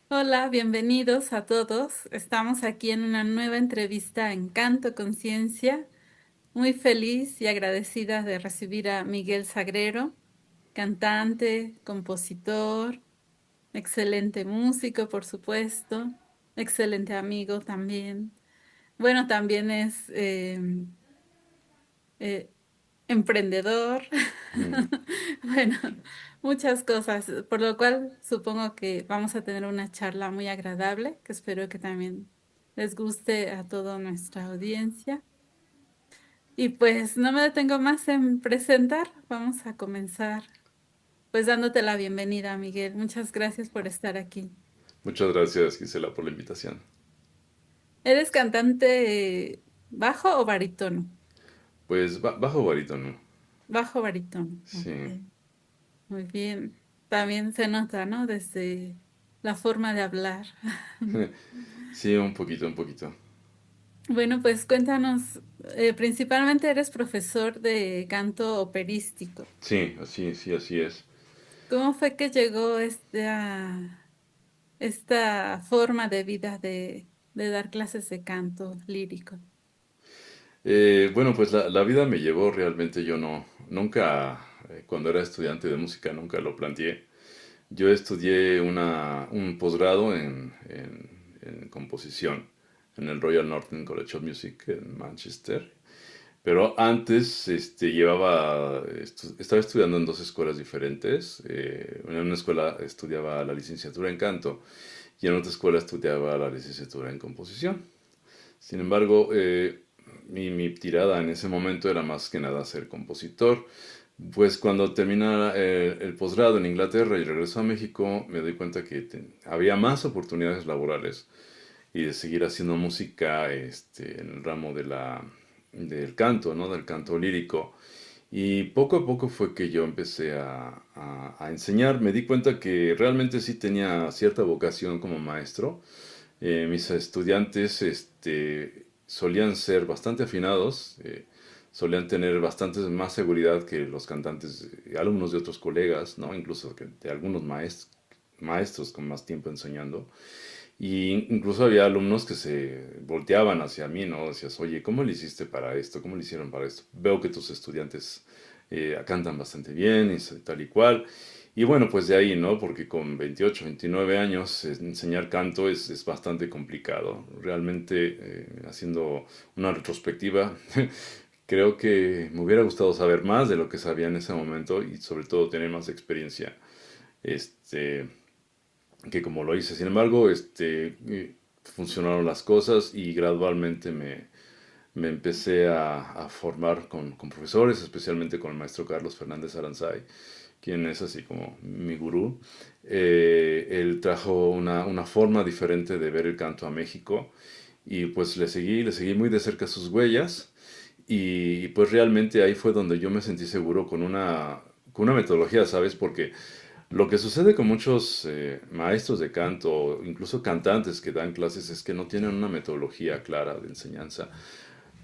Hola, bienvenidos a todos. Estamos aquí en una nueva entrevista en Canto Conciencia. Muy feliz y agradecida de recibir a Miguel Sagrero, cantante, compositor, excelente músico, por supuesto, excelente amigo también. Bueno, también es eh, emprendedor. Mm. Bueno, muchas cosas, por lo cual supongo que vamos a tener una charla muy agradable, que espero que también les guste a toda nuestra audiencia. Y pues no me detengo más en presentar, vamos a comenzar pues dándote la bienvenida, Miguel. Muchas gracias por estar aquí. Muchas gracias, Gisela, por la invitación. ¿Eres cantante bajo o barítono? Pues bajo barítono. Bajo barítono. Sí. Ok. Muy bien. También se nota, ¿no? Desde la forma de hablar. Sí, un poquito, un poquito. Bueno, pues cuéntanos, principalmente eres profesor de canto operístico. Sí, así es. ¿Cómo fue que llegó esta forma de vida de dar clases de canto lírico? Bueno, pues la vida me llevó realmente, yo nunca, cuando era estudiante de música, nunca lo planteé. Yo estudié un posgrado en composición en el Royal Northern College of Music en Manchester. Pero antes estaba estudiando en dos escuelas diferentes. En una escuela estudiaba la licenciatura en canto y en otra escuela estudiaba la licenciatura en composición. Sin embargo, mi tirada en ese momento era más que nada ser compositor. Pues cuando termina el posgrado en Inglaterra y regreso a México, me doy cuenta que había más oportunidades laborales y de seguir haciendo música en el ramo del canto, ¿no? Del canto lírico. Y poco a poco fue que yo empecé a enseñar. Me di cuenta que realmente sí tenía cierta vocación como maestro. Mis estudiantes solían ser bastante afinados, solían tener bastante más seguridad que los cantantes, alumnos de otros colegas, ¿no? Incluso de algunos maestros con más tiempo enseñando. Y incluso había alumnos que se volteaban hacia mí, ¿no? Decías, oye, ¿cómo le hiciste para esto? ¿Cómo le hicieron para esto? Veo que tus estudiantes cantan bastante bien y tal y cual. Y bueno, pues de ahí, ¿no? Porque con 28, 29 años enseñar canto es bastante complicado. Realmente, haciendo una retrospectiva, creo que me hubiera gustado saber más de lo que sabía en ese momento y sobre todo tener más experiencia. Este, que como lo hice. Sin embargo, funcionaron las cosas y gradualmente me empecé a formar con profesores, especialmente con el maestro Carlos Fernández Aranzay, quien es así como mi gurú. Él trajo una forma diferente de ver el canto a México y pues le seguí muy de cerca sus huellas y pues realmente ahí fue donde yo me sentí seguro con una metodología, ¿sabes? Porque lo que sucede con muchos maestros de canto, incluso cantantes que dan clases, es que no tienen una metodología clara de enseñanza.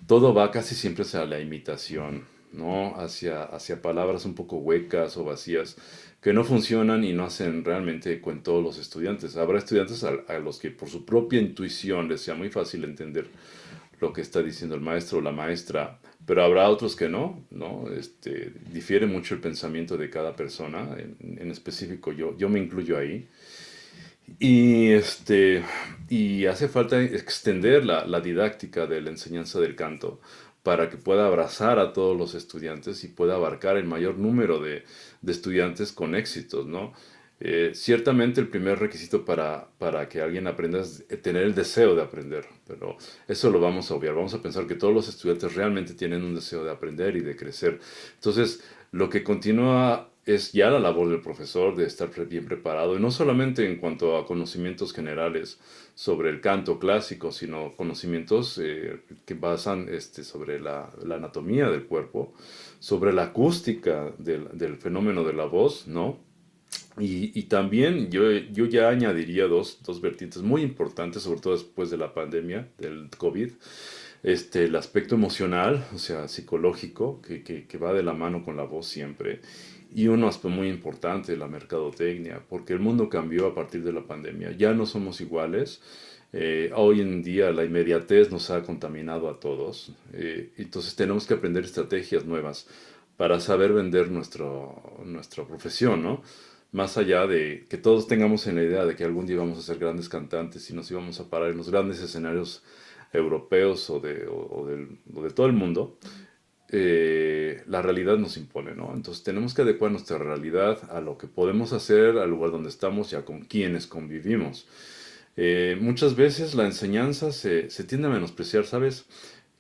Todo va casi siempre hacia la imitación, ¿no? Hacia palabras un poco huecas o vacías que no funcionan y no hacen realmente eco en todos los estudiantes. Habrá estudiantes a los que por su propia intuición les sea muy fácil entender lo que está diciendo el maestro o la maestra, pero habrá otros que no, ¿no? Difiere mucho el pensamiento de cada persona, en específico yo me incluyo ahí. Y, y hace falta extender la didáctica de la enseñanza del canto para que pueda abrazar a todos los estudiantes y pueda abarcar el mayor número de estudiantes con éxitos, ¿no? Ciertamente el primer requisito para que alguien aprenda es tener el deseo de aprender, pero eso lo vamos a obviar. Vamos a pensar que todos los estudiantes realmente tienen un deseo de aprender y de crecer. Entonces, lo que continúa es ya la labor del profesor de estar bien preparado, y no solamente en cuanto a conocimientos generales sobre el canto clásico, sino conocimientos que basan sobre la anatomía del cuerpo, sobre la acústica del fenómeno de la voz, ¿no? Y también yo ya añadiría dos vertientes muy importantes, sobre todo después de la pandemia, del COVID. El aspecto emocional, o sea, psicológico, que va de la mano con la voz siempre. Y un aspecto muy importante, la mercadotecnia, porque el mundo cambió a partir de la pandemia. Ya no somos iguales. Hoy en día la inmediatez nos ha contaminado a todos. Entonces tenemos que aprender estrategias nuevas para saber vender nuestra profesión, ¿no? Más allá de que todos tengamos en la idea de que algún día vamos a ser grandes cantantes y nos íbamos a parar en los grandes escenarios europeos o de todo el mundo, la realidad nos impone, ¿no? Entonces tenemos que adecuar nuestra realidad a lo que podemos hacer, al lugar donde estamos y a con quienes convivimos. Muchas veces la enseñanza se tiende a menospreciar, ¿sabes?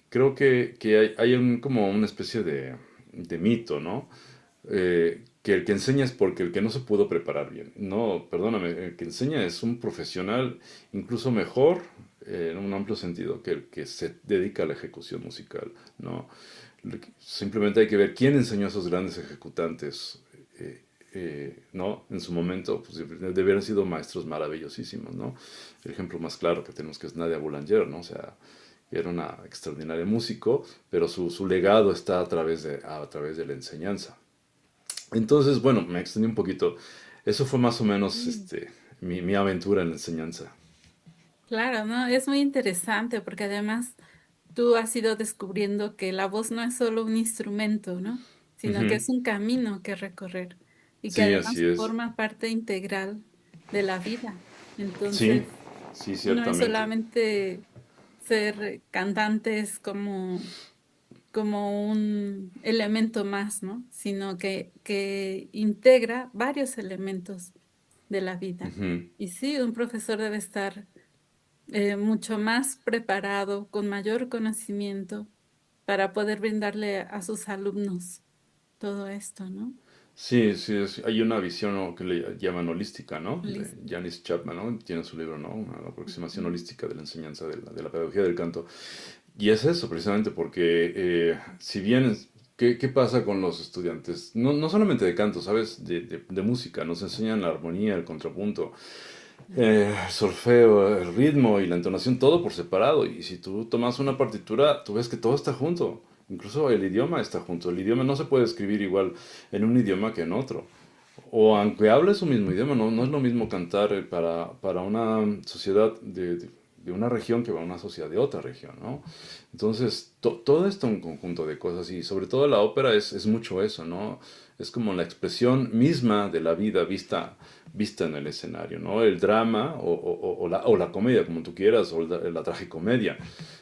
Creo que hay como una especie de mito, ¿no? Que el que enseña es porque el que no se pudo preparar bien. No, perdóname, el que enseña es un profesional incluso mejor, en un amplio sentido, que el que se dedica a la ejecución musical, ¿no? Simplemente hay que ver quién enseñó a esos grandes ejecutantes, ¿no? En su momento, pues debieron haber sido maestros maravillosísimos, ¿no? El ejemplo más claro que tenemos que es Nadia Boulanger, ¿no? O sea, era una extraordinaria músico, pero su legado está a través de la enseñanza. Entonces, bueno, me extendí un poquito. Eso fue más o menos Sí. mi aventura en la enseñanza. Claro, ¿no? Es muy interesante porque además tú has ido descubriendo que la voz no es solo un instrumento, ¿no? Sino que Ujú. es un camino que recorrer y que Sí, así además es. forma parte integral de la vida. Sí, Entonces, sí, no es ciertamente. solamente ser cantantes como un elemento más, ¿no? Sino que integra varios elementos de la vida. Ujú. Y sí, un profesor debe estar mucho más preparado, con mayor conocimiento, para poder brindarle a sus alumnos todo esto, ¿no? Sí, sí, hay una visión, ¿no?, que le llaman holística, ¿no? De Listo. Janis Chapman, ¿no? Tiene su libro, ¿no? Una aproximación Ujú. holística de la enseñanza de la pedagogía del canto. Y es eso, precisamente, porque si bien, ¿qué pasa con los estudiantes? No, no solamente de canto, ¿sabes? De música, nos enseñan la armonía, el contrapunto, el solfeo, el ritmo y la entonación, todo por separado. Y si tú tomas una partitura, tú ves que todo está junto. Incluso el idioma está junto. El idioma no se puede escribir igual en un idioma que en otro. O aunque hables su mismo idioma, no, no es lo mismo cantar para una sociedad de una región que para una sociedad de otra región, ¿no? Entonces, todo esto es un conjunto de cosas y sobre todo la ópera es mucho eso, ¿no? Es como la expresión misma de la vida vista en el escenario, ¿no? El drama o la comedia, como tú quieras, o la tragicomedia,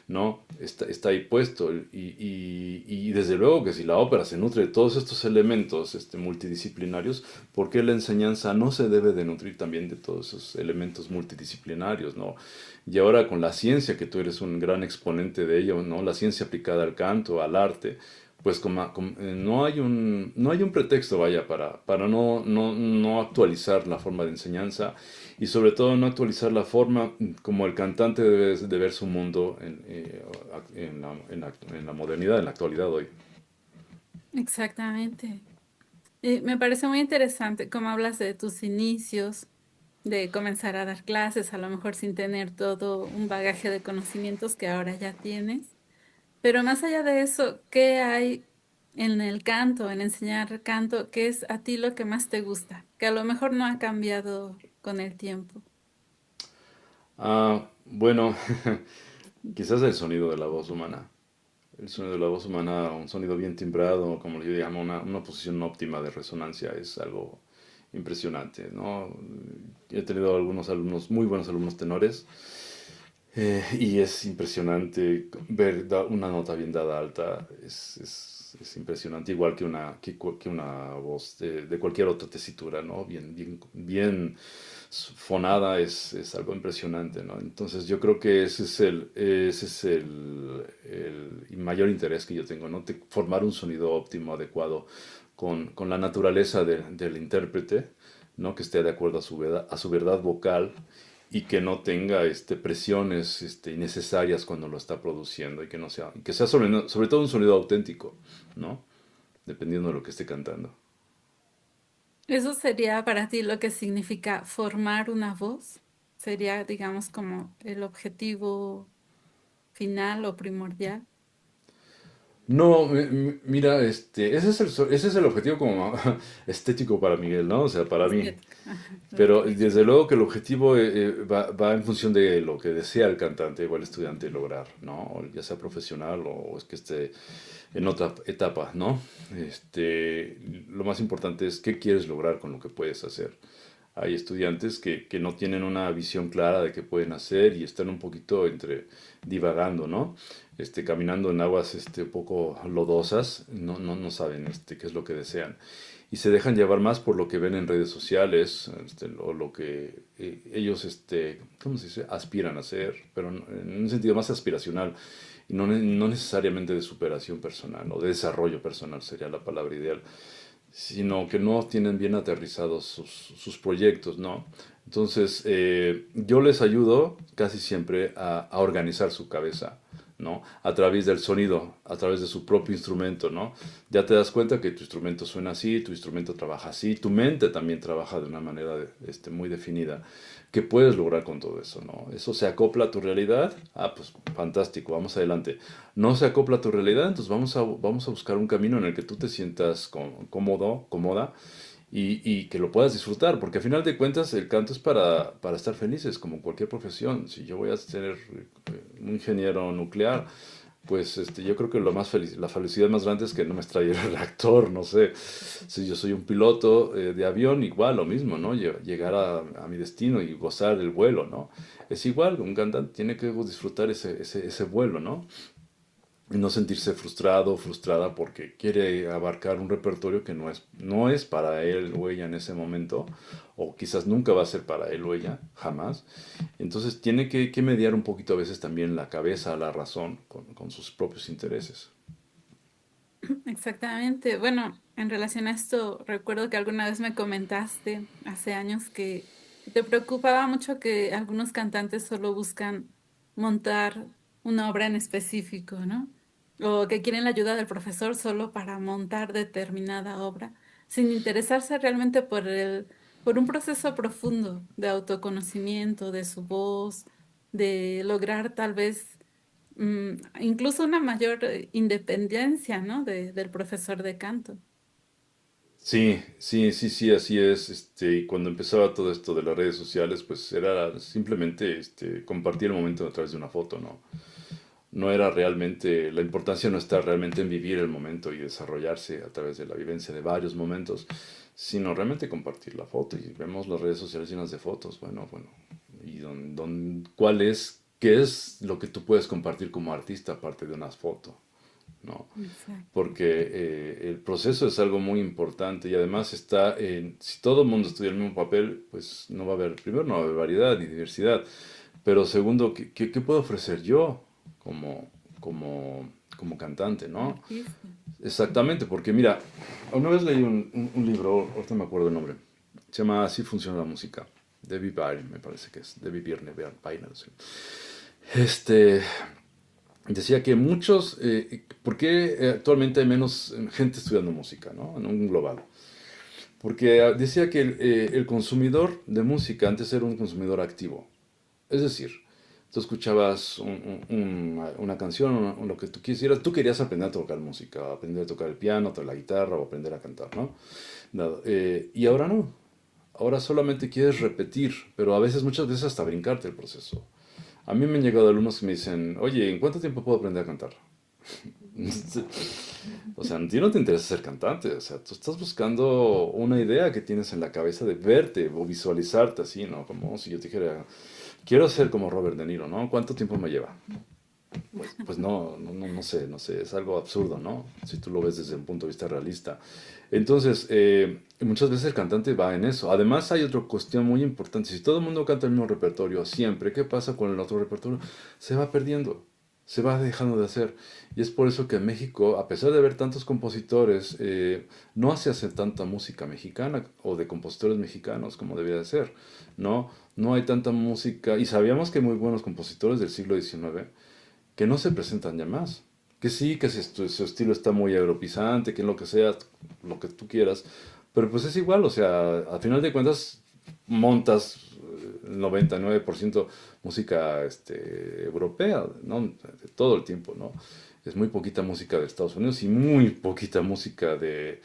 ¿no? Está ahí puesto. Y desde luego que si la ópera se nutre de todos estos elementos multidisciplinarios, ¿por qué la enseñanza no se debe de nutrir también de todos esos elementos multidisciplinarios, ¿no? Y ahora con la ciencia, que tú eres un gran exponente de ello, ¿no? La ciencia aplicada al canto, al arte, pues no hay un pretexto, vaya, para no actualizar la forma de enseñanza y sobre todo no actualizar la forma como el cantante debe de ver su mundo en la modernidad, en la actualidad hoy. Exactamente. Y me parece muy interesante cómo hablas de tus inicios, de comenzar a dar clases, a lo mejor sin tener todo un bagaje de conocimientos que ahora ya tienes. Pero más allá de eso, ¿qué hay en el canto, en enseñar canto? ¿Qué es a ti lo que más te gusta? Que a lo mejor no ha cambiado con el tiempo. Bueno, quizás el sonido de la voz humana. El sonido de la voz humana, un sonido bien timbrado, como yo llamo, una posición óptima de resonancia, es algo impresionante, ¿no? He tenido algunos alumnos, muy buenos alumnos tenores, y es impresionante ver una nota bien dada alta, es impresionante, igual que que una voz de cualquier otra tesitura, ¿no? Bien fonada es algo impresionante, ¿no? Entonces yo creo que ese es el mayor interés que yo tengo, ¿no? Formar un sonido óptimo, adecuado, con la naturaleza del intérprete, ¿no? Que esté de acuerdo a su verdad vocal y que no tenga presiones innecesarias cuando lo está produciendo y que sea sobre todo un sonido auténtico, ¿no? Dependiendo de lo que esté cantando. ¿Eso sería para ti lo que significa formar una voz? ¿Sería, digamos, como el objetivo final o primordial? No, mira, ese es el objetivo como estético para Miguel, ¿no? O sea, para mí. Estética. Ajá, Pero ok. desde luego que el objetivo va en función de lo que desea el cantante o el estudiante lograr, ¿no? O ya sea profesional o es que esté en otra etapa, ¿no? Lo más importante es qué quieres lograr con lo que puedes hacer. Hay estudiantes que no tienen una visión clara de qué pueden hacer y están un poquito entre divagando, ¿no? Caminando en aguas un poco lodosas, no saben qué es lo que desean. Y se dejan llevar más por lo que ven en redes sociales, o lo que ellos, ¿cómo se dice? Aspiran a hacer, pero en un sentido más aspiracional y no necesariamente de superación personal o de desarrollo personal sería la palabra ideal, sino que no tienen bien aterrizados sus proyectos, ¿no? Entonces, yo les ayudo casi siempre a organizar su cabeza, ¿no? A través del sonido, a través de su propio instrumento, ¿no? Ya te das cuenta que tu instrumento suena así, tu instrumento trabaja así, tu mente también trabaja de una manera muy definida. ¿Qué puedes lograr con todo eso, no? ¿Eso se acopla a tu realidad? Ah, pues fantástico, vamos adelante. No se acopla a tu realidad, entonces vamos a buscar un camino en el que tú te sientas cómodo, cómoda y que lo puedas disfrutar, porque al final de cuentas el canto es para estar felices, como cualquier profesión. Si yo voy a ser un ingeniero nuclear, pues yo creo que la felicidad más grande es que no me estrelle el reactor, no sé. Si yo soy un piloto de avión, igual lo mismo, ¿no? Llegar a mi destino y gozar el vuelo, ¿no? Es igual, un cantante tiene que disfrutar ese vuelo, ¿no? Y no sentirse frustrado o frustrada porque quiere abarcar un repertorio que no es para él o ella en ese momento, o quizás nunca va a ser para él o ella, jamás. Entonces tiene que mediar un poquito a veces también la cabeza, la razón, con sus propios intereses. Exactamente. Bueno, en relación a esto, recuerdo que alguna vez me comentaste hace años que te preocupaba mucho que algunos cantantes solo buscan montar una obra en específico, ¿no? O que quieren la ayuda del profesor solo para montar determinada obra, sin interesarse realmente por un proceso profundo de autoconocimiento de su voz, de lograr tal vez incluso una mayor independencia, ¿no? Del profesor de canto. Sí, sí, sí, sí, así es. Y cuando empezaba todo esto de las redes sociales, pues era simplemente compartir el momento a través de una foto, ¿no? No era realmente, la importancia no está realmente en vivir el momento y desarrollarse a través de la vivencia de varios momentos, sino realmente compartir la foto. Y vemos las redes sociales llenas de fotos, bueno, y qué es lo que tú puedes compartir como artista aparte de unas fotos, ¿no? Exacto. Porque el proceso es algo muy importante y además si todo el mundo estudia el mismo papel, pues no va a haber, primero no va a haber variedad ni diversidad, pero segundo, ¿qué puedo ofrecer yo como, como cantante, ¿no? Artista. Exactamente, porque mira, una vez leí un libro, ahorita me acuerdo el nombre, se llama Así funciona la música, Debbie Byrne, me parece que es, Debbie Byrne, no sé. Este, Decía que ¿por qué actualmente hay menos gente estudiando música, ¿no? En un global. Porque decía que el consumidor de música antes era un consumidor activo. Es decir, tú escuchabas una canción, lo que tú quisieras, tú querías aprender a tocar música, aprender a tocar el piano, tocar la guitarra o aprender a cantar, ¿no? Y ahora no. Ahora solamente quieres repetir, pero muchas veces hasta brincarte el proceso. A mí me han llegado alumnos que me dicen, oye, ¿en cuánto tiempo puedo aprender a cantar? O sea, a ti no te interesa ser cantante, o sea, tú estás buscando una idea que tienes en la cabeza de verte o visualizarte así, ¿no? Como si yo te dijera, quiero ser como Robert De Niro, ¿no? ¿Cuánto tiempo me lleva? Pues no sé, es algo absurdo, ¿no? Si tú lo ves desde un punto de vista realista. Entonces, muchas veces el cantante va en eso. Además, hay otra cuestión muy importante. Si todo el mundo canta el mismo repertorio siempre, ¿qué pasa con el otro repertorio? Se va perdiendo, se va dejando de hacer. Y es por eso que en México, a pesar de haber tantos compositores, no se hace tanta música mexicana o de compositores mexicanos como debería de ser, ¿no? No hay tanta música. Y sabíamos que hay muy buenos compositores del siglo XIX que no se presentan ya más. Que sí, que su estilo está muy europizante, que en lo que sea, lo que tú quieras, pero pues es igual, o sea, al final de cuentas montas el 99% música europea, ¿no? Todo el tiempo, ¿no? es muy poquita música de Estados Unidos y muy poquita música de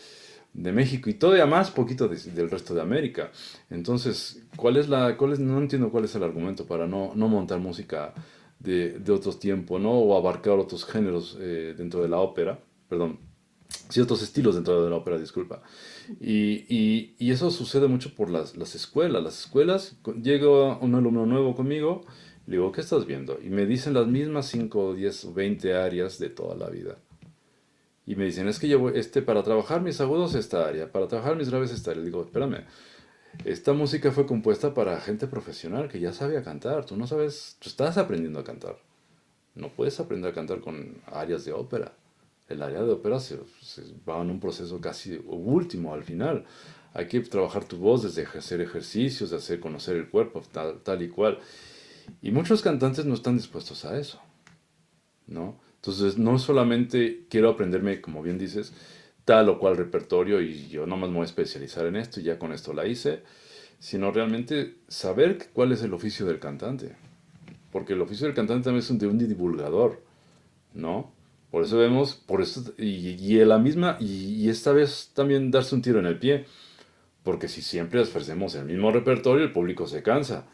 México y todavía más poquito del resto de América. Entonces, no entiendo cuál es el argumento para no montar música de otros tiempos, ¿no? O abarcar otros géneros dentro de la ópera, perdón, ciertos estilos dentro de la ópera, disculpa. Y eso sucede mucho por las escuelas. Las escuelas, llega un alumno nuevo conmigo, le digo, ¿qué estás viendo? Y me dicen las mismas 5, 10 o 20 áreas de toda la vida. Y me dicen, es que yo, para trabajar mis agudos esta área, para trabajar mis graves esta área. Le digo, espérame, esta música fue compuesta para gente profesional que ya sabe cantar. Tú no sabes, tú estás aprendiendo a cantar. No puedes aprender a cantar con áreas de ópera. El área de ópera se va en un proceso casi último al final. Hay que trabajar tu voz desde hacer ejercicios, de hacer conocer el cuerpo, tal y cual. Y muchos cantantes no están dispuestos a eso, ¿no? Entonces, no solamente quiero aprenderme, como bien dices, tal o cual repertorio y yo nomás me voy a especializar en esto y ya con esto la hice, sino realmente saber cuál es el oficio del cantante. Porque el oficio del cantante también es un de un divulgador, ¿no? Por eso vemos, por eso, y esta vez también darse un tiro en el pie, porque si siempre ofrecemos el mismo repertorio, el público se cansa.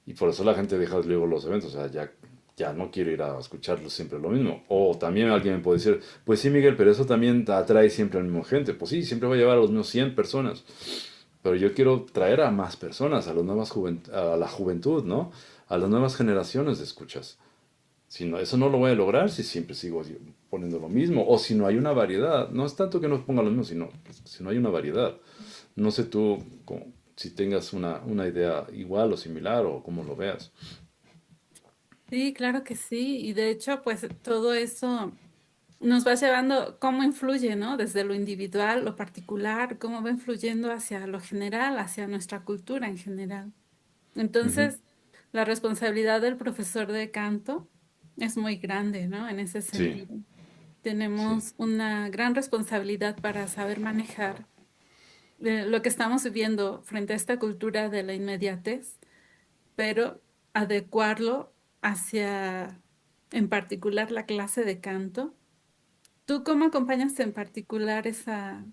Y por eso la gente deja luego los eventos, o sea, ya no quiero ir a escucharlo siempre lo mismo. O también alguien me puede decir, pues sí, Miguel, pero eso también atrae siempre a la misma gente. Pues sí, siempre va a llevar a los mismos 100 personas. Pero yo quiero traer a más personas, a la juventud, ¿no? A las nuevas generaciones de escuchas. Si no, eso no lo voy a lograr si siempre sigo poniendo lo mismo. O si no hay una variedad. No es tanto que no ponga lo mismo, sino si no hay una variedad. No sé tú si tengas una idea igual o similar o cómo lo veas. Sí, claro que sí. Y de hecho, pues todo eso nos va llevando, cómo influye, ¿no? Desde lo individual, lo particular, cómo va influyendo hacia lo general, hacia nuestra cultura en general. Ujú. Entonces, la responsabilidad del profesor de canto es muy grande, ¿no? En ese Sí, sentido. sí. Tenemos una gran responsabilidad para saber manejar lo que estamos viviendo frente a esta cultura de la inmediatez, pero adecuarlo hacia, en particular, la clase de canto. ¿Tú cómo acompañas en particular esa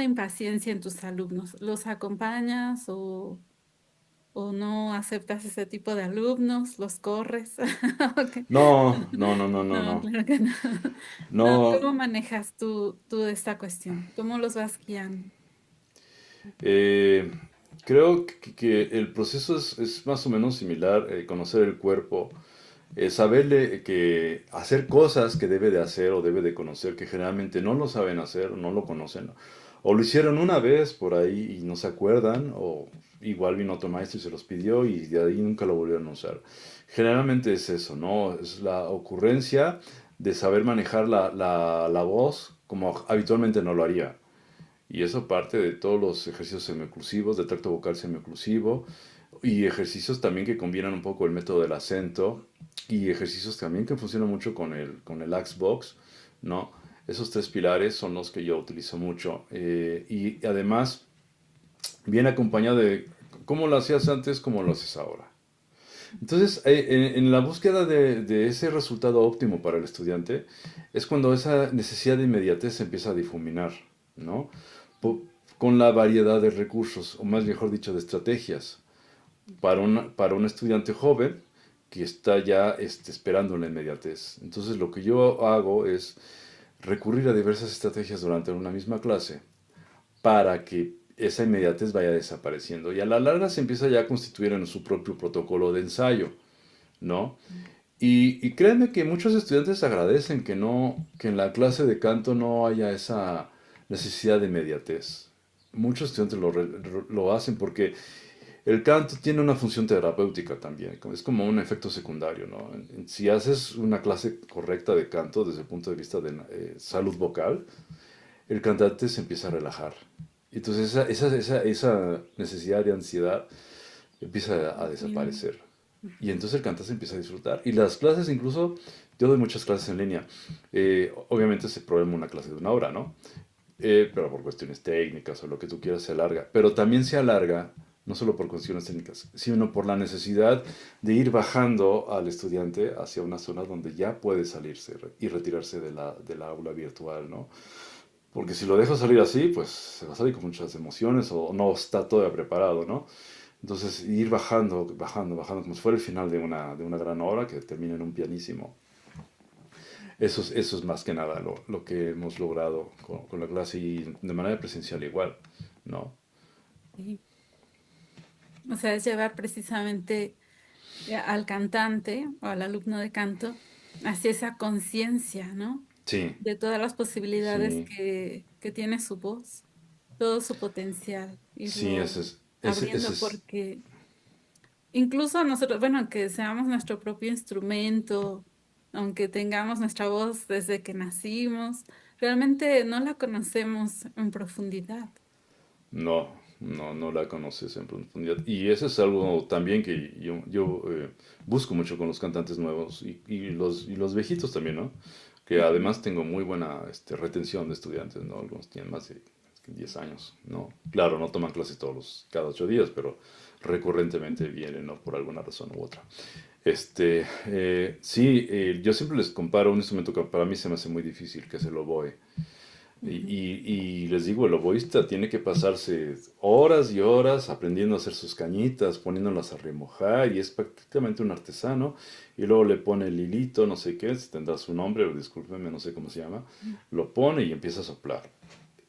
impaciencia en tus alumnos? ¿Los acompañas o no aceptas ese tipo de alumnos? ¿Los corres? Ok. No, no, no, no, no, No, no. claro que no. No, No, ¿cómo manejas tú esta cuestión? ¿Cómo los vas guiando? eh, creo que el proceso es más o menos similar, conocer el cuerpo, saberle que hacer cosas que debe de hacer o debe de conocer, que generalmente no lo saben hacer o no lo conocen, o lo hicieron una vez por ahí y no se acuerdan, o igual vino otro maestro y se los pidió y de ahí nunca lo volvieron a usar. Generalmente es eso, ¿no? Es la ocurrencia de saber manejar la voz como habitualmente no lo haría. Y eso parte de todos los ejercicios semioclusivos, de tracto vocal semioclusivo, y ejercicios también que combinan un poco el método del acento, y ejercicios también que funcionan mucho con el Axbox, ¿no? Esos tres pilares son los que yo utilizo mucho. Y además, viene acompañado de cómo lo hacías antes, cómo lo haces ahora. Entonces, en la búsqueda de ese resultado óptimo para el estudiante, es cuando esa necesidad de inmediatez se empieza a difuminar, ¿no? Po- con la variedad de recursos, o más mejor dicho, de estrategias, para un estudiante joven que está ya esperando la inmediatez. Entonces, lo que yo hago es recurrir a diversas estrategias durante una misma clase para que esa inmediatez vaya desapareciendo. Y a la larga se empieza ya a constituir en su propio protocolo de ensayo, ¿no? Y créanme que muchos estudiantes agradecen que en la clase de canto no haya esa necesidad de inmediatez. Muchos estudiantes lo hacen porque el canto tiene una función terapéutica también, es como un efecto secundario, ¿no? Si haces una clase correcta de canto desde el punto de vista de salud vocal, el cantante se empieza a relajar. Entonces esa necesidad de ansiedad empieza a Entiendo. desaparecer. Y entonces el cantante empieza a disfrutar. Y las clases incluso, yo doy muchas clases en línea. Obviamente se programa una clase de una hora, ¿no? Pero por cuestiones técnicas o lo que tú quieras se alarga. Pero también se alarga no solo por cuestiones técnicas, sino por la necesidad de ir bajando al estudiante hacia una zona donde ya puede salirse y retirarse de la aula virtual, ¿no? Porque si lo dejo salir así, pues se va a salir con muchas emociones o no está todavía preparado, ¿no? Entonces, ir bajando, bajando, bajando, como si fuera el final de una gran obra que termina en un pianísimo. Eso es más que nada lo que hemos logrado con la clase y de manera presencial igual, ¿no? Sí. O sea, es llevar precisamente al cantante o al alumno de canto hacia esa conciencia, ¿no? Sí, De todas las posibilidades sí, que tiene su voz, todo su potencial, sí, irlo abriendo porque incluso nosotros, bueno, aunque seamos nuestro propio instrumento, aunque tengamos nuestra voz desde que nacimos, realmente no la conocemos en profundidad. no, no la conoces en profundidad. Y eso es algo también que yo busco mucho con los cantantes nuevos y los viejitos también, ¿no? Que Ujú. además tengo muy buena retención de estudiantes, ¿no? Algunos tienen más de 10 años, ¿no? Claro, no toman clases cada 8 días, pero recurrentemente vienen, ¿no? Por alguna razón u otra. Sí, yo siempre les comparo un instrumento que para mí se me hace muy difícil, que es el oboe. Ujú. Y les digo, el oboísta tiene que pasarse horas y horas aprendiendo a hacer sus cañitas, poniéndolas a remojar, y es prácticamente un artesano. Y luego le pone el hilito, no sé qué, tendrá su nombre, o discúlpeme, no sé cómo se llama. Lo pone y empieza a soplar.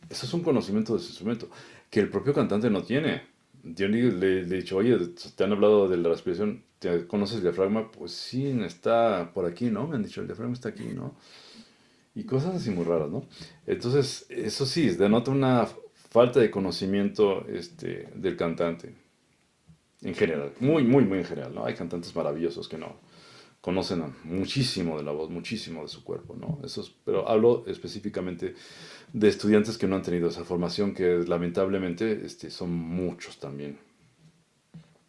Eso es un conocimiento de su instrumento que el propio cantante no tiene. Yo le he dicho, oye, te han hablado de la respiración, ¿conoces el diafragma? Pues sí, está por aquí, ¿no? Me han dicho, el diafragma está aquí, ¿no? Y cosas así muy raras, ¿no? Entonces, eso sí, denota una falta de conocimiento del cantante, en general, muy, muy, muy en general, ¿no? Hay cantantes maravillosos que no conocen muchísimo de la voz, muchísimo de su cuerpo, ¿no? Pero hablo específicamente de estudiantes que no han tenido esa formación, que lamentablemente son muchos también.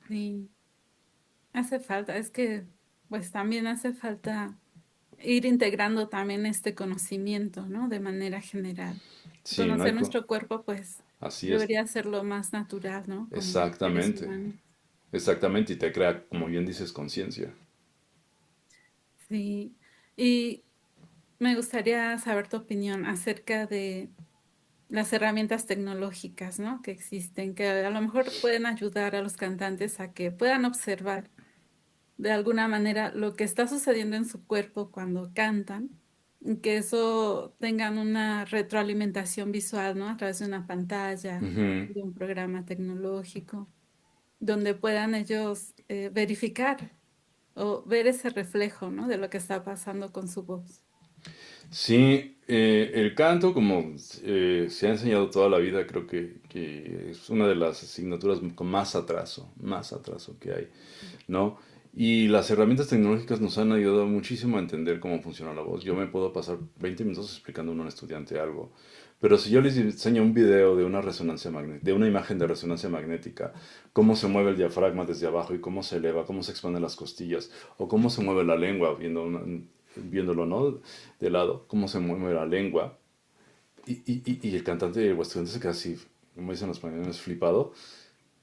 Sí, hace falta, es que pues también hace falta ir integrando también este conocimiento, ¿no? De manera general. Sí, no hay... Conocer nuestro cuerpo, pues, Así es, debería ser lo más natural, ¿no? Como seres exactamente, humanos. exactamente, y te crea, como bien dices, conciencia. Sí. Y me gustaría saber tu opinión acerca de las herramientas tecnológicas, ¿no? Que existen, que a lo mejor pueden ayudar a los cantantes a que puedan observar de alguna manera lo que está sucediendo en su cuerpo cuando cantan, y que eso tengan una retroalimentación visual, ¿no? A través de una pantalla, Ujú. de un programa tecnológico, donde puedan ellos verificar o ver ese reflejo, ¿no? De lo que está pasando con su voz. Sí, el canto, como se ha enseñado toda la vida, creo que es una de las asignaturas con más atraso que hay, ¿no? Y las herramientas tecnológicas nos han ayudado muchísimo a entender cómo funciona la voz. Yo me puedo pasar 20 minutos explicando a un estudiante algo, pero si yo les enseño un video de una resonancia magnética, de una imagen de resonancia magnética, cómo se mueve el diafragma desde abajo y cómo se eleva, cómo se expanden las costillas, o cómo se mueve la lengua, viéndolo, ¿no? De lado, cómo se mueve la lengua, y el cantante o estudiante se queda así, como dicen los españoles, flipado,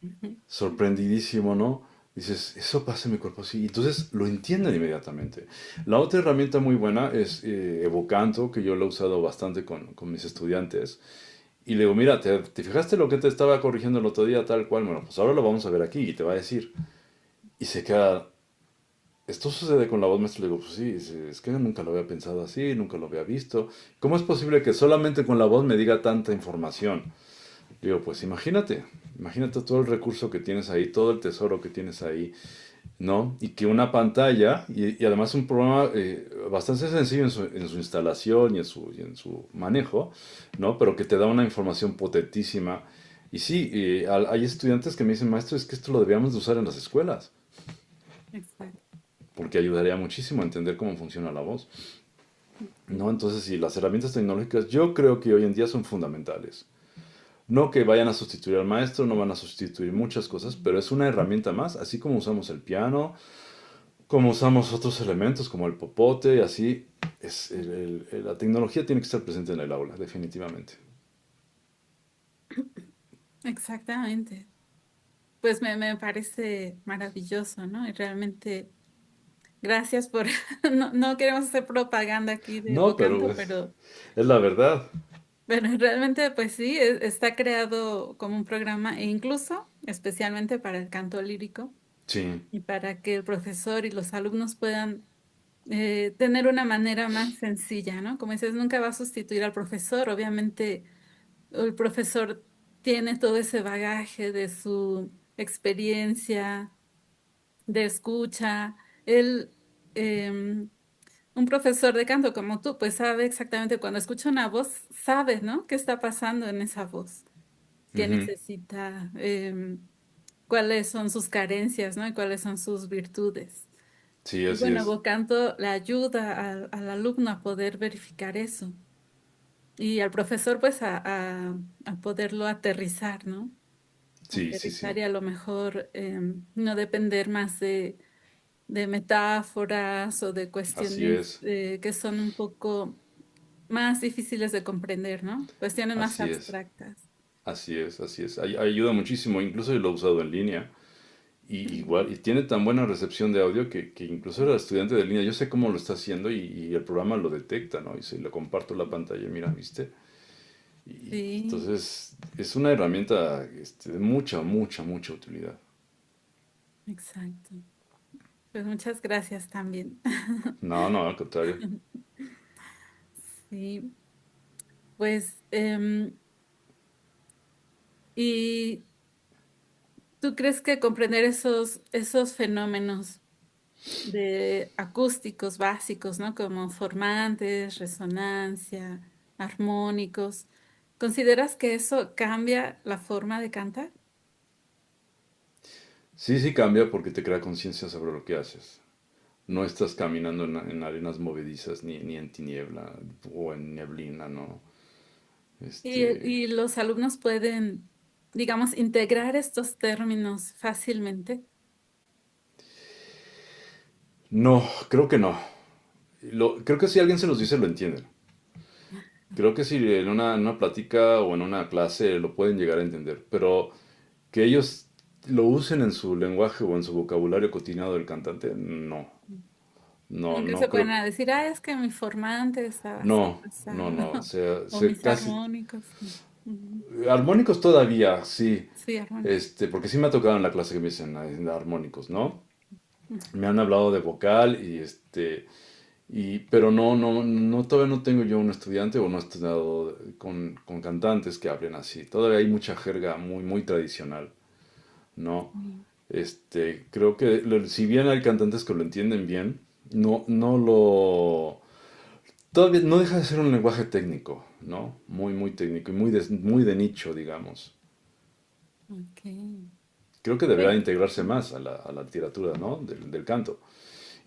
Ujú. sorprendidísimo, ¿no? Dices, eso pasa en mi cuerpo así. Y entonces lo entienden inmediatamente. La otra herramienta muy buena es Evocanto, que yo lo he usado bastante con mis estudiantes. Y le digo, mira, ¿te fijaste lo que te estaba corrigiendo el otro día tal cual? Bueno, pues ahora lo vamos a ver aquí y te va a decir. Y se queda, esto sucede con la voz maestra. Le digo, pues sí, dice, es que nunca lo había pensado así, nunca lo había visto. ¿Cómo es posible que solamente con la voz me diga tanta información? Digo, pues imagínate todo el recurso que tienes ahí, todo el tesoro que tienes ahí, ¿no? Y que una pantalla, y además un programa bastante sencillo en su instalación y en su manejo, ¿no? Pero que te da una información potentísima. Y sí, hay estudiantes que me dicen, maestro, es que esto lo deberíamos de usar en las escuelas, Exacto. porque ayudaría muchísimo a entender cómo funciona la voz, ¿no? Entonces, sí, las herramientas tecnológicas yo creo que hoy en día son fundamentales. No que vayan a sustituir al maestro, no van a sustituir muchas cosas, pero es una herramienta más, así como usamos el piano, como usamos otros elementos como el popote, así la tecnología tiene que estar presente en el aula, definitivamente. Exactamente. pues me parece maravilloso, ¿no? Y realmente gracias por, no queremos hacer propaganda aquí de No, pero Vocanto, es la verdad. pero realmente pues sí, está creado como un programa e incluso especialmente para el canto lírico Sí, y para que el profesor y los alumnos puedan tener una manera más sencilla, ¿no? Como dices, nunca va a sustituir al profesor, obviamente el profesor tiene todo ese bagaje de su experiencia, de escucha. Él, em, un profesor de canto como tú, pues sabe exactamente cuando escucha una voz, sabe, ¿no? ¿Qué está pasando en esa voz? ¿Qué ujú. necesita? ¿Cuáles son sus carencias, ¿no? Y cuáles son sus virtudes. Sí, Y así bueno, es. Vocanto le ayuda al alumno a poder verificar eso y al profesor pues a poderlo aterrizar, ¿no? Sí, sí, Aterrizar sí. y a lo mejor no depender más de metáforas o de Así cuestiones es. que son un poco más difíciles de comprender, ¿no? Cuestiones más Así es. abstractas. Así es, así es. Ayuda muchísimo, incluso yo lo he usado en línea. Y igual, y tiene tan buena recepción de audio que incluso el estudiante de línea, yo sé cómo lo está haciendo y el programa lo detecta, ¿no? Y si le comparto la pantalla, mira, ¿viste? Y Sí, entonces es una herramienta de mucha, mucha, mucha utilidad. exacto. Pues muchas gracias también. No, no, al contrario. Sí, pues, ¿y tú crees que comprender esos fenómenos de acústicos básicos, ¿no? Como formantes, resonancia, armónicos, ¿consideras que eso cambia la forma de cantar? Sí, sí cambia porque te crea conciencia sobre lo que haces. No estás caminando en arenas movedizas ni en tiniebla o en neblina, ¿no? Este, Y los alumnos pueden, digamos, integrar estos términos fácilmente. no, creo que no. Creo que si alguien se los dice lo entienden. Creo que si en una plática o en una clase lo pueden llegar a entender, pero que ellos lo usen en su lenguaje o en su vocabulario cotidiano del cantante, no. No, Nunca no se pueden creo. decir, ah, es que mi formante estaba así, No, no, pasado, no. O sea, o mis casi. armónicos. Ujú. Armónicos todavía, sí. Sí, armónicos. Porque sí me ha tocado en la clase que me dicen armónicos, ¿no? Ujú. Me han hablado de vocal pero no, no, no, todavía no tengo yo un estudiante o no he estudiado con cantantes que hablen así. Todavía hay mucha jerga muy, muy tradicional, ¿no? Sí. Creo que si bien hay cantantes que lo entienden bien, no, no lo, todavía no deja de ser un lenguaje técnico, ¿no? Muy, muy técnico y muy de nicho, digamos. Ok. Creo que deberá Bueno, integrarse más a la literatura, ¿no? Del canto.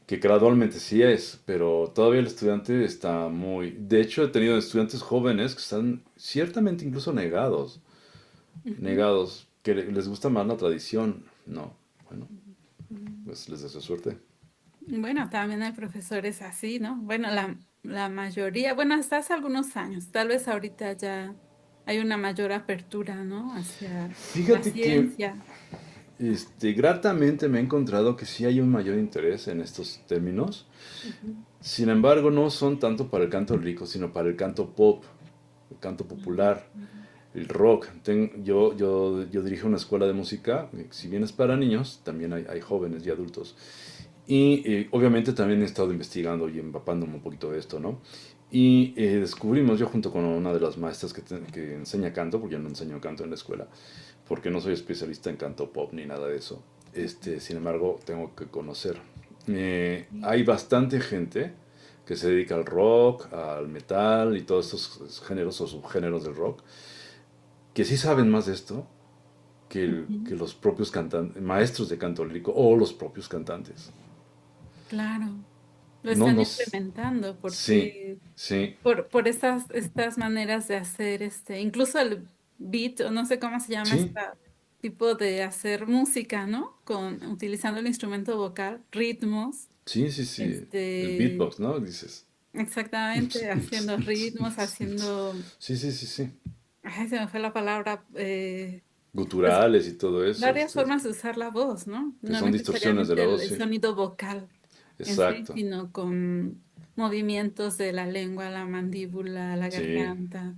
Que gradualmente sí es, pero todavía el estudiante está muy... De hecho, he tenido estudiantes jóvenes que están ciertamente incluso negados, ujú, negados, que les gusta más la tradición. No, bueno, ujú. pues les deseo suerte. Bueno, también hay profesores así, ¿no? Bueno, la mayoría, bueno, hasta hace algunos años, tal vez ahorita ya hay una mayor apertura, ¿no? Hacia la Fíjate que ciencia. gratamente me he encontrado que sí hay un mayor interés en estos términos. Ujú. Sin embargo, no son tanto para el canto lírico, sino para el canto pop, el canto popular, Ujú. el rock. Yo dirijo una escuela de música, si bien es para niños, también hay jóvenes y adultos. Y obviamente también he estado investigando y empapándome un poquito de esto, ¿no? Y descubrimos, yo junto con una de las maestras que enseña canto, porque yo no enseño canto en la escuela, porque no soy especialista en canto pop ni nada de eso. Sin embargo, tengo que conocer. Hay bastante gente que se dedica al rock, al metal y todos estos géneros o subgéneros del rock, que sí saben más de esto que Ujú. los propios cantantes, maestros de canto lírico o los propios cantantes. Claro, lo No, están no, implementando sí, porque sí, por estas maneras de hacer incluso el beat, o no sé cómo se llama sí, este tipo de hacer música, ¿no? Utilizando el instrumento vocal, ritmos, sí, sí, sí. El este, beatbox, ¿no? Dices. exactamente, haciendo ritmos, haciendo, Sí, sí, sí, sí. ay, se me fue la palabra, Pues guturales y todo eso, varias formas de usar la voz, ¿no? que No son distorsiones de la necesariamente voz, el sí. sonido vocal en sí, Exacto. sino con movimientos de la lengua, la mandíbula, la Sí, garganta.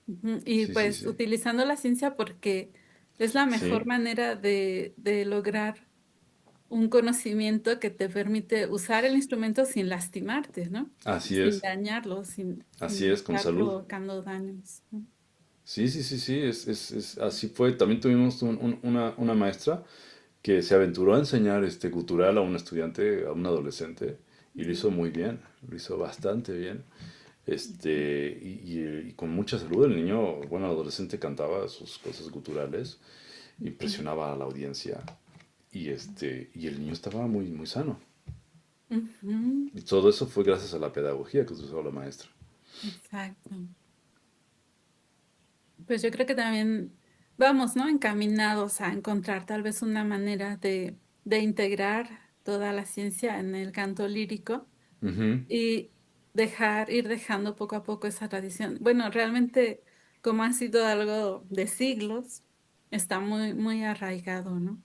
Ujú. Y sí, sí, pues sí. utilizando la ciencia porque es la mejor Sí, manera de lograr un conocimiento que te permite usar el instrumento sin lastimarte, ¿no? Sin dañarlo, así sin es, con estar salud. provocando daños, ¿no? Sí, sí, sí, sí, así fue. También tuvimos una maestra que se aventuró a enseñar este gutural a un estudiante, a un adolescente, y lo hizo muy bien, lo hizo bastante bien. Y con mucha salud el niño, bueno, el adolescente cantaba sus cosas guturales, Ujú. impresionaba a la audiencia, y el niño estaba muy, muy sano. Ujú. Y todo eso fue gracias a la pedagogía que usó la maestra. Exacto. Pues yo creo que también vamos, ¿no? Encaminados a encontrar tal vez una manera de integrar toda la ciencia en el canto lírico Ujú. y ir dejando poco a poco esa tradición. Bueno, realmente, como ha sido algo de siglos, está muy, muy arraigado, ¿no?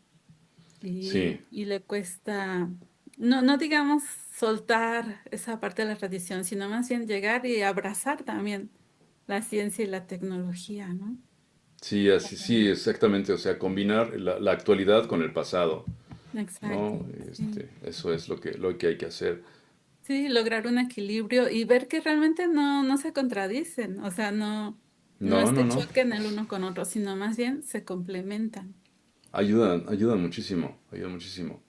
Sí, Y le cuesta, no digamos soltar esa parte de la tradición, sino más bien llegar y abrazar también la ciencia y la tecnología, ¿no? sí, así, sí, exactamente. O sea, combinar la actualidad con el pasado, Exacto, ¿no? sí. Eso es lo que hay que hacer. Sí, lograr un equilibrio y ver que realmente no se contradicen, o sea, no No, es no, que no. choquen el uno con otro, sino más bien se complementan. Ayudan, ayudan muchísimo, ayudan muchísimo.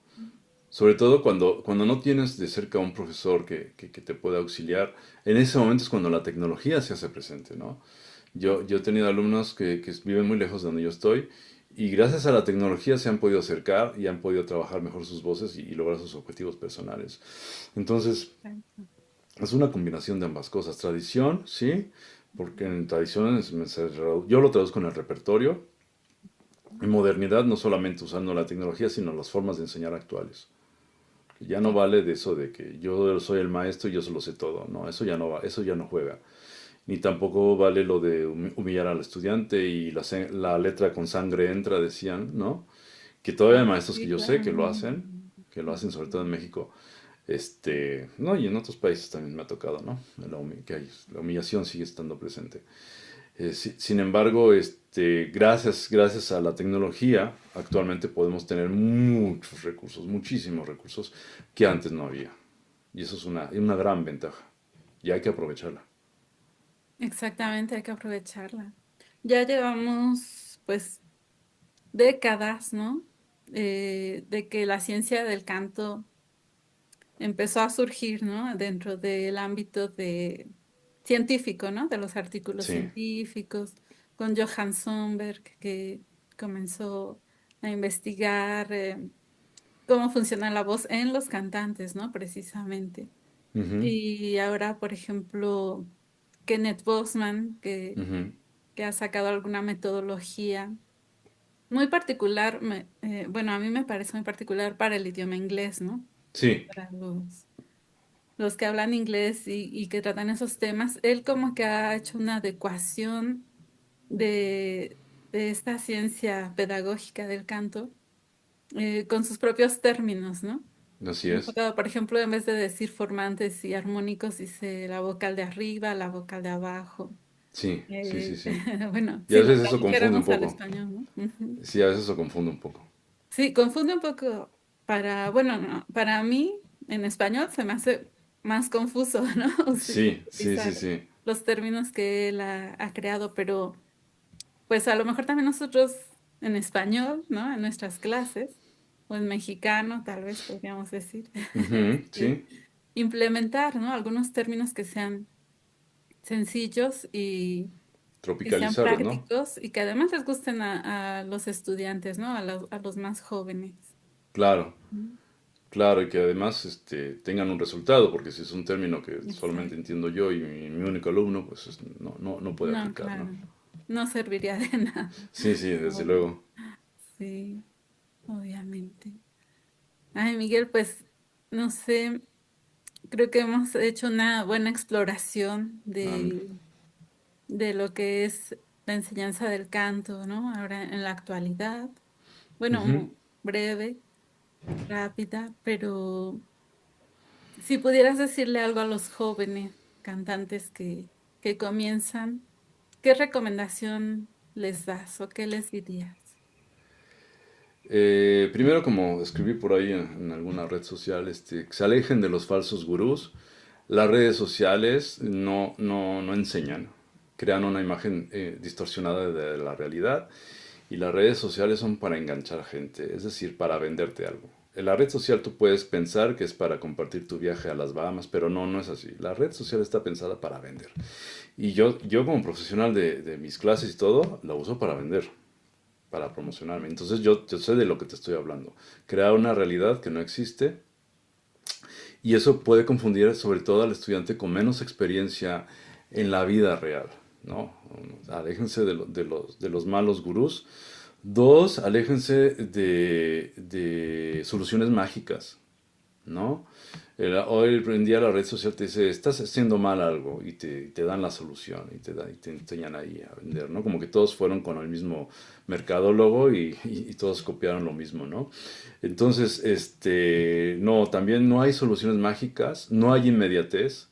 Sobre todo cuando no tienes de cerca un profesor que te pueda auxiliar, en ese momento es cuando la tecnología se hace presente, ¿no? Yo he tenido alumnos que viven muy lejos de donde yo estoy y gracias a la tecnología se han podido acercar y han podido trabajar mejor sus voces y lograr sus objetivos personales. Entonces, Exacto. es una combinación de ambas cosas. Tradición, sí, porque en tradición yo lo traduzco en el repertorio. Y modernidad no solamente usando la tecnología, sino las formas de enseñar actuales. Ya no vale de eso de que yo soy el maestro y yo solo sé todo. No, eso ya no va, eso ya no juega. Ni tampoco vale lo de humillar al estudiante y la letra con sangre entra, decían, ¿no? Que todavía hay Ah, maestros que sí, yo sé claro. que lo hacen sobre todo en México. No, y en otros países también me ha tocado, ¿no? La humillación sigue estando presente. Sin embargo, gracias a la tecnología, actualmente podemos tener muchos recursos, muchísimos recursos que antes no había. Y eso es una gran ventaja. Y hay que aprovecharla. Exactamente, hay que aprovecharla. Ya llevamos, pues, décadas, ¿no? De que la ciencia del canto empezó a surgir, ¿no? Dentro del ámbito científico, ¿no? De los artículos Sí. científicos, con Johann Sonberg, que comenzó a investigar cómo funciona la voz en los cantantes, ¿no? Precisamente. Ujú, Y ahora, por ejemplo, Kenneth Bosman, ujú. que ha sacado alguna metodología muy particular, bueno, a mí me parece muy particular para el idioma inglés, ¿no? Sí. Para los que hablan inglés y que tratan esos temas, él como que ha hecho una adecuación de esta ciencia pedagógica del canto con sus propios términos, ¿no? Así es. Enfocado, por ejemplo, en vez de decir formantes y armónicos, dice la vocal de arriba, la vocal de abajo. Sí, sí, sí, Eh, sí. bueno, Y a si lo veces eso confunde un tradujéramos al poco. español, ¿no? Ujú. Sí, a veces eso confunde un poco. Sí, confunde un poco bueno, no, para mí en español se me hace más confuso, ¿no? Sí, Sí, sí, sí, utilizar sí. los términos que él ha creado, pero pues a lo mejor también nosotros en español, ¿no? En nuestras clases, o en mexicano, tal vez podríamos decir, Ujú, este, sí. implementar, ¿no? Algunos términos que sean sencillos y que sean Tropicalizarlos, ¿no? prácticos y que además les gusten a los estudiantes, ¿no? A los más jóvenes. Claro. Mm. Claro, y que además tengan un resultado, porque si es un término que solamente Exacto. entiendo yo y mi único alumno, pues no puede No, aplicar, ¿no? claro. No serviría de nada. Sí, sí, desde Obvio. luego. Sí, obviamente. Ay, Miguel, pues no sé, creo que hemos hecho una buena exploración Ah, de lo que es la enseñanza del canto, ¿no? Ahora en la actualidad. Bueno, Ujú. breve, rápida, pero si pudieras decirle algo a los jóvenes cantantes que comienzan, ¿qué recomendación les das o qué les dirías? Primero, como escribí por ahí en alguna red social, que se alejen de los falsos gurús. Las redes sociales no enseñan, crean una imagen distorsionada de la realidad y las redes sociales son para enganchar gente, es decir, para venderte algo. En la red social tú puedes pensar que es para compartir tu viaje a las Bahamas, pero no es así. La red social está pensada para vender. Y yo como profesional de mis clases y todo, la uso para vender, para promocionarme. Entonces yo sé de lo que te estoy hablando. Crear una realidad que no existe y eso puede confundir sobre todo al estudiante con menos experiencia en la vida real, ¿no? Aléjense de los malos gurús. Dos, aléjense de soluciones mágicas, ¿no? Hoy en día la red social te dice, estás haciendo mal algo y te dan la solución y te enseñan ahí a vender, ¿no? Como que todos fueron con el mismo mercadólogo y todos copiaron lo mismo, ¿no? Entonces, no, también no hay soluciones mágicas, no hay inmediatez,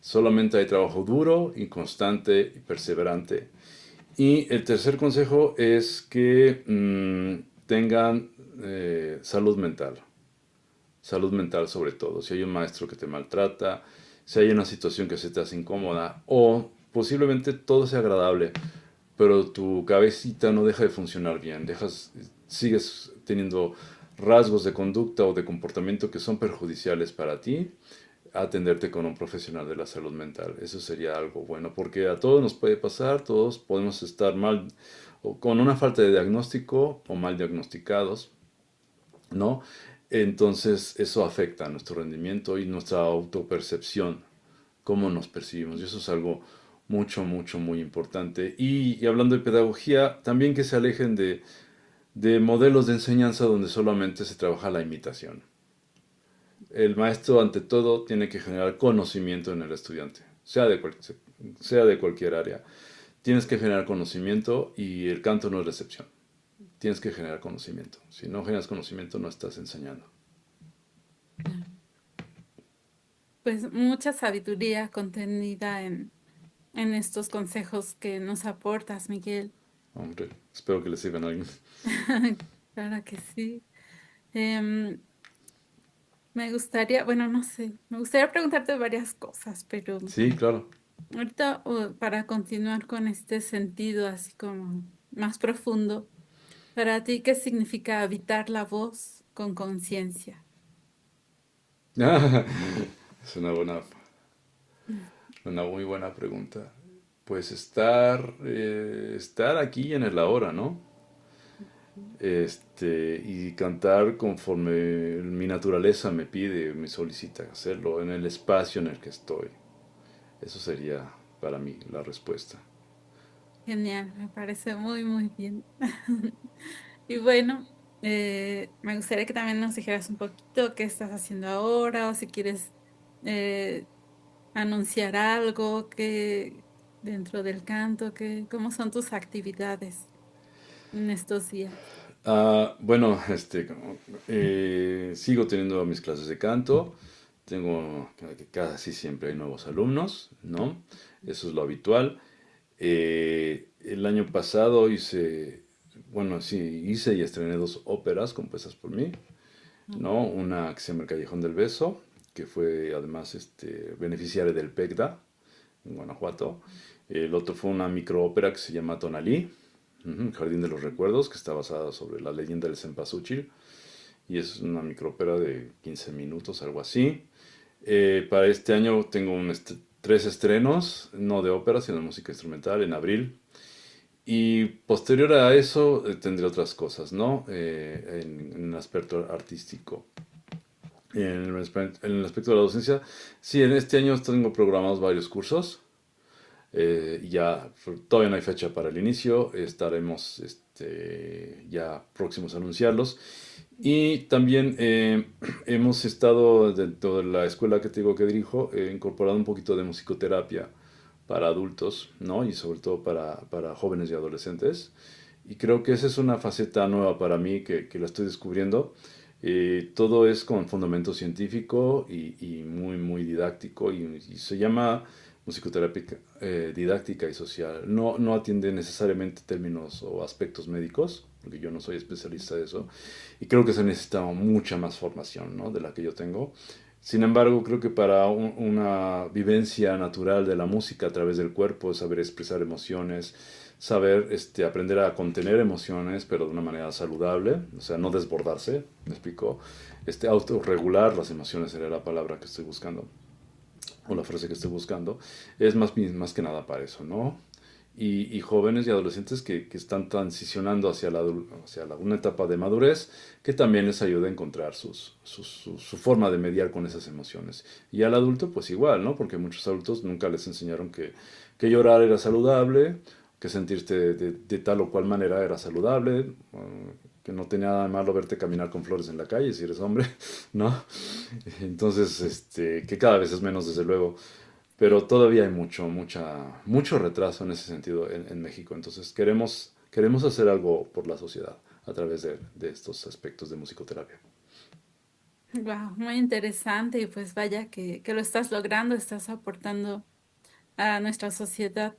solamente hay trabajo duro, inconstante y perseverante. Y el tercer consejo es que tengan salud mental. Salud mental sobre todo. Si hay un maestro que te maltrata, si hay una situación que se te hace incómoda o posiblemente todo sea agradable, pero tu cabecita no deja de funcionar bien, sigues teniendo rasgos de conducta o de comportamiento que son perjudiciales para ti, atenderte con un profesional de la salud mental. Eso sería algo bueno, porque a todos nos puede pasar, todos podemos estar mal o con una falta de diagnóstico o mal diagnosticados, ¿no? Entonces eso afecta a nuestro rendimiento y nuestra autopercepción, cómo nos percibimos. Y eso es algo muy importante. Y hablando de pedagogía, también que se alejen de modelos de enseñanza donde solamente se trabaja la imitación. El maestro, ante todo, tiene que generar conocimiento en el estudiante, sea de cualquier área. Tienes que generar conocimiento y el canto no es la excepción. Tienes que generar conocimiento. Si no generas conocimiento, no estás enseñando. Pues mucha sabiduría contenida en estos consejos que nos aportas, Miguel. Hombre, espero que le sirvan a alguien. Claro que sí. Em, Me gustaría, bueno, no sé, me gustaría preguntarte varias cosas, pero Sí, claro. ahorita para continuar con este sentido así como más profundo, para ti, ¿qué significa habitar la voz con conciencia? Es una muy buena pregunta. Pues estar aquí en el ahora, ¿no? Y cantar conforme mi naturaleza me pide, me solicita hacerlo, en el espacio en el que estoy. Eso sería para mí la respuesta. Genial, me parece muy bien. Y bueno, me gustaría que también nos dijeras un poquito qué estás haciendo ahora o si quieres eh, anunciar algo que dentro del canto, cómo son tus actividades en estos días. Bueno, sigo teniendo mis clases de canto. Tengo casi siempre hay nuevos alumnos, ¿no? Eso es lo habitual. El año pasado hice y estrené dos óperas compuestas por mí, ¿no? Una que se llama El Callejón del Beso, que fue además beneficiaria del PECDA en Guanajuato. El otro fue una microópera que se llama Tonalí, Jardín de los Recuerdos, que está basada sobre la leyenda del Cempasúchil. Y es una microópera de 15 minutos, algo así. Para este año tengo tres estrenos, no de ópera, sino de música instrumental, en abril. Y posterior a eso tendré otras cosas, ¿no? En el aspecto artístico. En el aspecto de la docencia, sí, en este año tengo programados varios cursos. Todavía no hay fecha para el inicio, estaremos ya próximos a anunciarlos. Y también hemos estado dentro de la escuela que te digo que dirijo, incorporando un poquito de musicoterapia para adultos, ¿no? Y sobre todo para jóvenes y adolescentes. Y creo que esa es una faceta nueva para mí que la estoy descubriendo. Todo es con fundamento científico y muy, muy didáctico y se llama musicoterapia didáctica y social. No, no atiende necesariamente términos o aspectos médicos, porque yo no soy especialista de eso, y creo que se necesita mucha más formación, ¿no? De la que yo tengo. Sin embargo, creo que para una vivencia natural de la música a través del cuerpo, saber expresar emociones, saber aprender a contener emociones, pero de una manera saludable, o sea, no desbordarse, me explico, autorregular las emociones sería la palabra que estoy buscando, o la frase que estoy buscando, es más que nada para eso, ¿no? Y jóvenes y adolescentes que están transicionando una etapa de madurez que también les ayuda a encontrar su forma de mediar con esas emociones. Y al adulto, pues igual, ¿no? Porque muchos adultos nunca les enseñaron que llorar era saludable, que sentirte de tal o cual manera era saludable, que no tenía nada de malo verte caminar con flores en la calle si eres hombre, ¿no? Entonces, que cada vez es menos, desde luego, pero todavía hay mucho retraso en ese sentido en México. Entonces queremos hacer algo por la sociedad a través de estos aspectos de musicoterapia. Wow, muy interesante y pues vaya que lo estás logrando, estás aportando a nuestra sociedad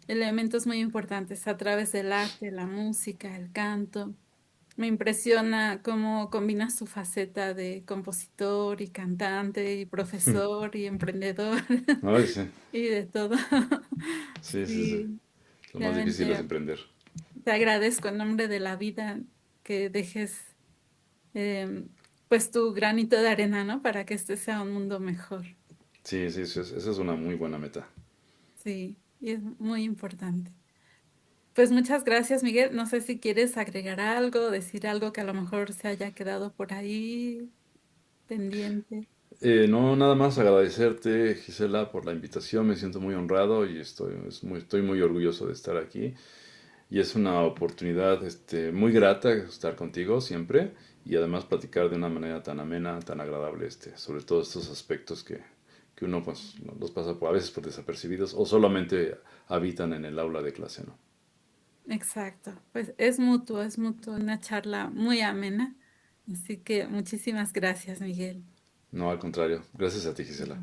elementos muy importantes a través del arte, la música, el canto. Me impresiona cómo combinas tu faceta de compositor y cantante y profesor y emprendedor Ay, sí, y de todo. sí, sí, sí. Sí, Lo más difícil es realmente emprender. te agradezco en nombre de la vida que dejes em, pues tu granito de arena, ¿no? Para que este sea un mundo mejor. Sí, sí, sí, esa es una muy buena meta. Sí, y es muy importante. Pues muchas gracias, Miguel. No sé si quieres agregar algo, decir algo que a lo mejor se haya quedado por ahí pendiente. No, nada más agradecerte, Gisela, por la invitación. Me siento muy honrado y estoy muy orgulloso de estar aquí. Y es una oportunidad muy grata estar contigo siempre y además platicar de una manera tan amena, tan agradable, sobre todos estos aspectos que uno pues los pasa a veces por desapercibidos o solamente habitan en el aula de clase, ¿no? Exacto. Pues es mutuo, una charla muy amena. Así que muchísimas gracias, Miguel. No, al contrario. Gracias a ti, Gisela.